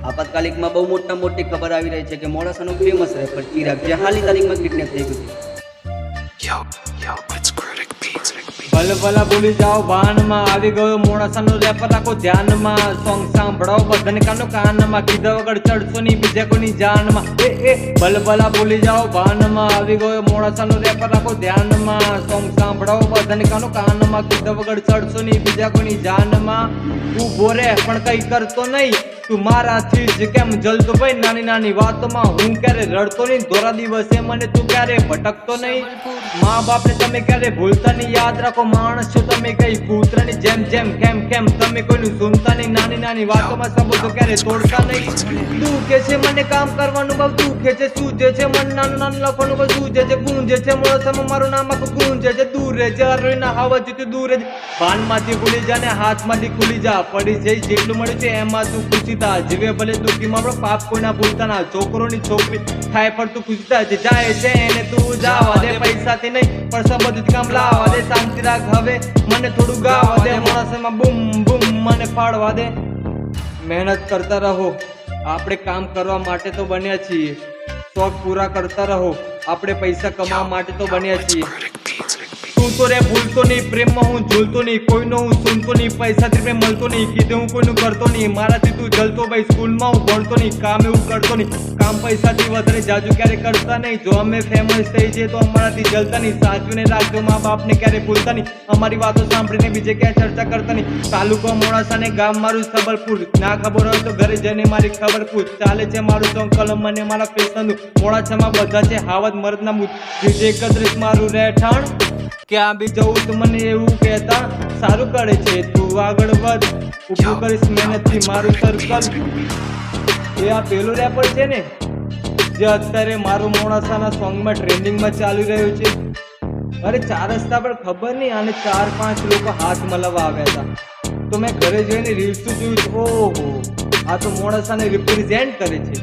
આપાતકાલિકમાં બહુ મોટી ખબર આવી રહી છે કે મોડાસાનું ફેમસ રેપર ચિરાગ જે હાલની તારીખમાં કિડનેપ થઈ ગયું છે। ભલે ભૂલી જાઓ વાહનમાં આવી ગયો મોડાસાનો રેપર રાખો ધ્યાનમાં સોંગ સાંભળો બધાને કાનમાં કીધા વગર ચડશો નહીં બીજા કોઈની જાનમાં એ ભલે ભૂલી જાઓ વાહનમાં આવી ગયો મોડાસાનો રેપર રાખો ધ્યાનમાં સોંગ સાંભળો બધાને કાનમાં કીધા વગર ચડશો નહીં બીજા કોઈની જાનમાં ઊભો રે પણ કઈ કરતો નહીં તું મારાથી જ કેમ જલતો ભાઈ નાની વાતોમાં હું ક્યારે રડતો નહીં દોરા દિવસે મને તું ક્યારે ભટકતો નહીં મા બાપને તમે ક્યારે ભૂલતા નહીં યાદ રાખો માણસ છો તમે કઈ કૂતરાની જેમ કેમ તમે કોઈનું સુનતા નહીં નાની વાતોમાં સંબંધો ક્યારે તોડતા નહીં દુખે છે મને કામ કરવાનું બહુ દુખે છે સૂજે છે મન નાનું લખવાનું બહુ સૂજે છે ગુંજે છે મોડાસામાં મારું નામ આખું ગુંજે છે દૂર રહે છે અરવીના હવાથી તું દૂર રહે ભાનમાંથી ભૂલી જા ને હાથમાંથી ખુલી જા પડી જઈ જેટલું મળ્યું છે એમાં તું ખુશી થા જીવે ભલે દુઃખીમાં આપણો પાપ કોઈના ભૂલતા ના છોકરોની છોકરી થાય પણ તું ખુશી થા જે જાય છે એને તું જાવા દે પૈસાથી નહીં પણ સંબંધિત કામ લાવવા દે શાંતિ રાખ હવે મને થોડું ગાવા દે મોડાસામાં બૂમ મને ફાડવા દે મહેનત કરતા રહો આપણે કામ કરવા માટે તો બન્યા છીએ શોખ પૂરા કરતા રહો આપણે પૈસા કમાવા માટે તો બન્યા છીએ તું તો રે ભૂલતો નહીં પ્રેમમાં હું ઝૂલતો નહીં કોઈનો હું સુનતો નહીં પૈસાથી પ્રેમ મળતો નહીં કીધું હું કોઈનું કરતો નહીં મારાથી તું જલતો ભાઈ સ્કૂલમાં હું ભણતો નહીં કામ એવું કરતો નહીં કામ પૈસાથી વધારે જાજુ ક્યારે કરતા નહીં જો અમે ફેમસ થઈ જઈએ તો અમારાથી જલતા નહીં સાચવીને રાખજો મા બાપને ક્યારે ભૂલતા નહીં અમારી વાતો સાંભળીને બીજે ક્યાં ચર્ચા કરતા નહીં તાલુકો મોડાસા ને ગામ મારું સબલપુર ના ખબર હોય તો ઘરે જઈને મારી ખબર પૂછ ચાલે છે મારું સોંગ કલમ અને મારા ફેશનનું મોડાસામાં બધા છે હાવત મર્દના મૂત બીજે 31 મારું રહેઠાણ ક્યાં બી જવું તો મને એવું કહેતા સારું કરે છે તું આગળ વધ ઊભું કરીશ મહેનતથી મારું સર્કલ એ આ પેલું રેપર છે ને જે અત્યારે મારું મોડાસાના સોંગમાં ટ્રેન્ડિંગમાં ચાલી રહ્યું છે અરે 4 રસ્તા પર ખબર નહીં અને 4-5 લોકો હાથ મલાવવા આવ્યા હતા તો મેં ઘરે જઈને રીલ્સ જોયું ઓહો આ તો મોડાસાને રિપ્રેઝેન્ટ કરે છે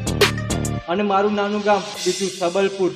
અને મારું નાનું ગામ બીજું સબલપુર